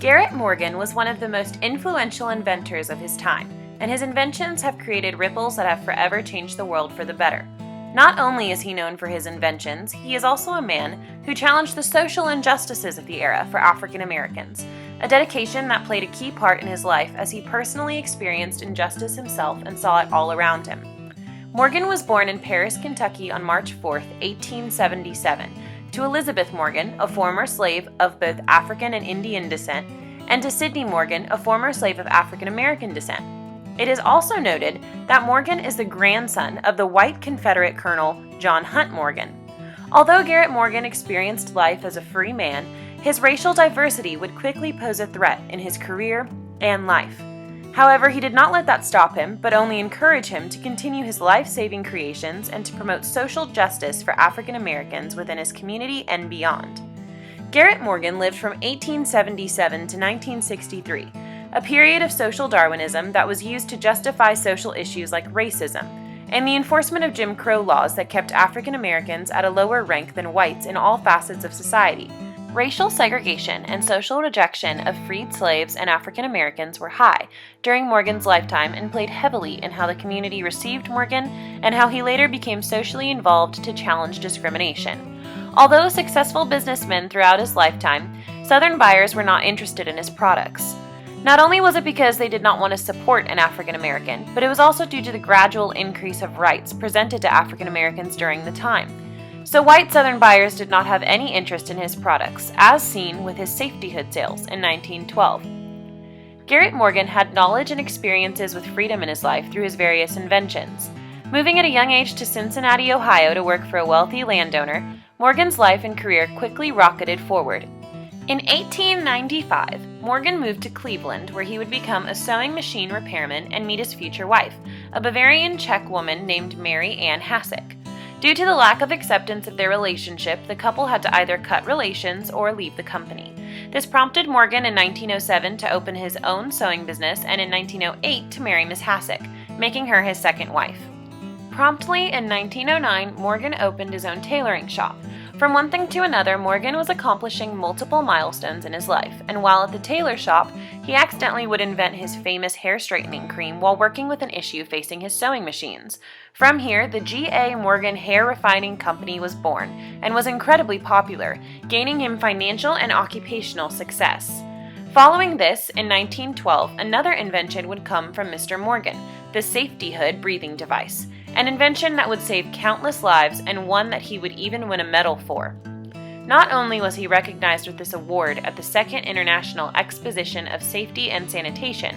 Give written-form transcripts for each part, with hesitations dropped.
Garrett Morgan was one of the most influential inventors of his time, and his inventions have created ripples that have forever changed the world for the better. Not only is he known for his inventions, he is also a man who challenged the social injustices of the era for African Americans, a dedication that played a key part in his life as he personally experienced injustice himself and saw it all around him. Morgan was born in Paris, Kentucky on March 4, 1877, to Elizabeth Morgan, a former slave of both African and Indian descent, and to Sidney Morgan, a former slave of African American descent. It is also noted that Morgan is the grandson of the white Confederate Colonel John Hunt Morgan. Although Garrett Morgan experienced life as a free man, his racial diversity would quickly pose a threat in his career and life. However, he did not let that stop him, but only encourage him to continue his life-saving creations and to promote social justice for African Americans within his community and beyond. Garrett Morgan lived from 1877 to 1963, a period of social Darwinism that was used to justify social issues like racism and the enforcement of Jim Crow laws that kept African Americans at a lower rank than whites in all facets of society. Racial segregation and social rejection of freed slaves and African Americans were high during Morgan's lifetime and played heavily in how the community received Morgan and how he later became socially involved to challenge discrimination. Although a successful businessman throughout his lifetime, Southern buyers were not interested in his products. Not only was it because they did not want to support an African American, but it was also due to the gradual increase of rights presented to African Americans during the time. So white Southern buyers did not have any interest in his products, as seen with his safety hood sales in 1912. Garrett Morgan had knowledge and experiences with freedom in his life through his various inventions. Moving at a young age to Cincinnati, Ohio to work for a wealthy landowner, Morgan's life and career quickly rocketed forward. In 1895, Morgan moved to Cleveland, where he would become a sewing machine repairman and meet his future wife, a Bavarian Czech woman named Mary Ann Hassick. Due to the lack of acceptance of their relationship, the couple had to either cut relations or leave the company. This prompted Morgan in 1907 to open his own sewing business and in 1908 to marry Miss Hassick, making her his second wife. Promptly in 1909, Morgan opened his own tailoring shop. From one thing to another, Morgan was accomplishing multiple milestones in his life, and while at the tailor shop, he accidentally would invent his famous hair straightening cream while working with an issue facing his sewing machines. From here, the G.A. Morgan Hair Refining Company was born, and was incredibly popular, gaining him financial and occupational success. Following this, in 1912, another invention would come from Mr. Morgan, the safety hood breathing device, an invention that would save countless lives and one that he would even win a medal for. Not only was he recognized with this award at the Second International Exposition of Safety and Sanitation,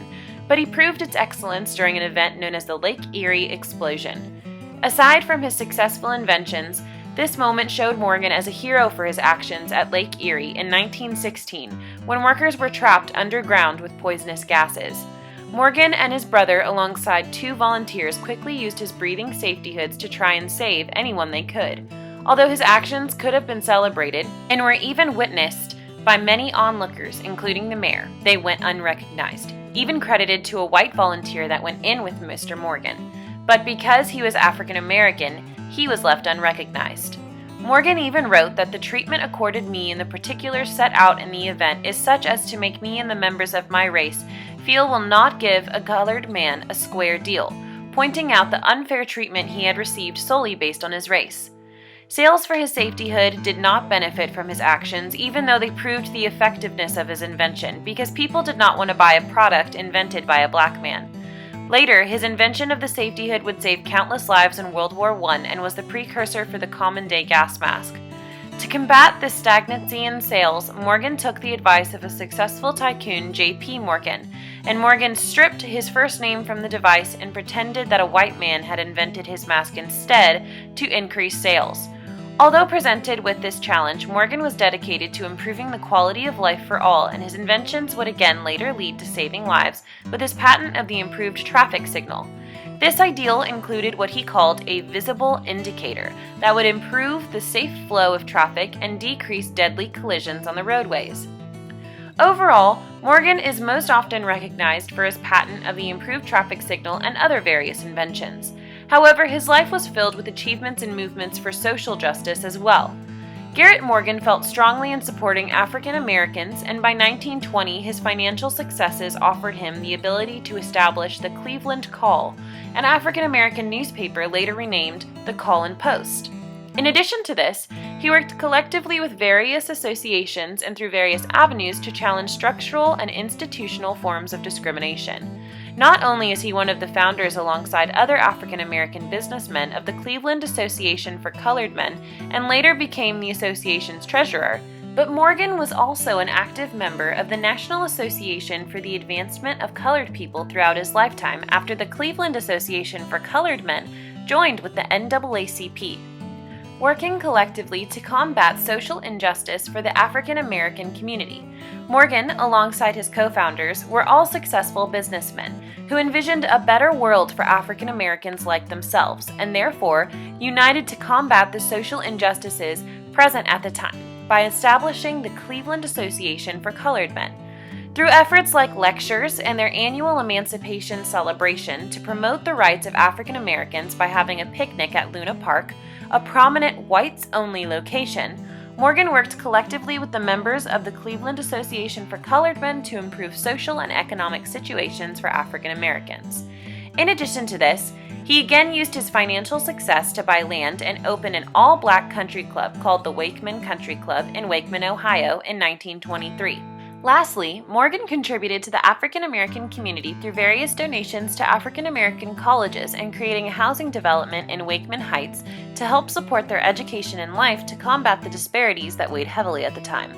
but he proved its excellence during an event known as the Lake Erie Explosion. Aside from his successful inventions, this moment showed Morgan as a hero for his actions at Lake Erie in 1916, when workers were trapped underground with poisonous gases. Morgan and his brother, alongside two volunteers, quickly used his breathing safety hoods to try and save anyone they could. Although his actions could have been celebrated and were even witnessed by many onlookers, including the mayor, they went unrecognized, even credited to a white volunteer that went in with Mr. Morgan. But because he was African American, he was left unrecognized. Morgan even wrote that the treatment accorded me in the particulars set out in the event is such as to make me and the members of my race feel will not give a colored man a square deal, pointing out the unfair treatment he had received solely based on his race. Sales for his safety hood did not benefit from his actions, even though they proved the effectiveness of his invention, because people did not want to buy a product invented by a black man. Later, his invention of the safety hood would save countless lives in World War I and was the precursor for the common-day gas mask. To combat this stagnancy in sales, Morgan took the advice of a successful tycoon, J.P. Morgan, and Morgan stripped his first name from the device and pretended that a white man had invented his mask instead to increase sales. Although presented with this challenge, Morgan was dedicated to improving the quality of life for all, and his inventions would again later lead to saving lives with his patent of the improved traffic signal. This ideal included what he called a visible indicator that would improve the safe flow of traffic and decrease deadly collisions on the roadways. Overall, Morgan is most often recognized for his patent of the improved traffic signal and other various inventions. However, his life was filled with achievements and movements for social justice as well. Garrett Morgan felt strongly in supporting African Americans, and by 1920 his financial successes offered him the ability to establish the Cleveland Call, an African American newspaper later renamed the Call and Post. In addition to this, he worked collectively with various associations and through various avenues to challenge structural and institutional forms of discrimination. Not only is he one of the founders alongside other African American businessmen of the Cleveland Association for Colored Men and later became the association's treasurer, but Morgan was also an active member of the National Association for the Advancement of Colored People throughout his lifetime after the Cleveland Association for Colored Men joined with the NAACP. Working collectively to combat social injustice for the African American community, Morgan, alongside his co-founders, were all successful businessmen who envisioned a better world for African Americans like themselves and therefore united to combat the social injustices present at the time by establishing the Cleveland Association for Colored Men. Through efforts like lectures and their annual Emancipation celebration to promote the rights of African Americans by having a picnic at Luna Park, a prominent whites-only location, Morgan worked collectively with the members of the Cleveland Association for Colored Men to improve social and economic situations for African Americans. In addition to this, he again used his financial success to buy land and open an all-black country club called the Wakeman Country Club in Wakeman, Ohio in 1923. Lastly, Morgan contributed to the African American community through various donations to African American colleges and creating a housing development in Wakeman Heights to help support their education and life to combat the disparities that weighed heavily at the time.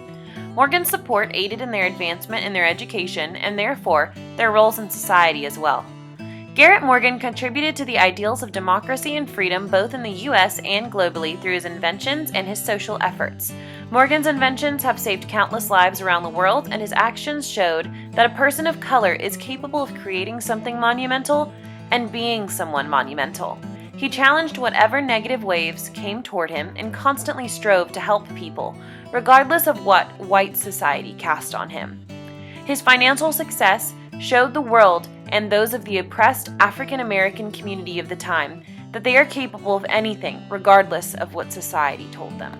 Morgan's support aided in their advancement in their education and therefore their roles in society as well. Garrett Morgan contributed to the ideals of democracy and freedom both in the U.S. and globally through his inventions and his social efforts. Morgan's inventions have saved countless lives around the world, and his actions showed that a person of color is capable of creating something monumental and being someone monumental. He challenged whatever negative waves came toward him and constantly strove to help people, regardless of what white society cast on him. His financial success showed the world and those of the oppressed African American community of the time that they are capable of anything regardless of what society told them.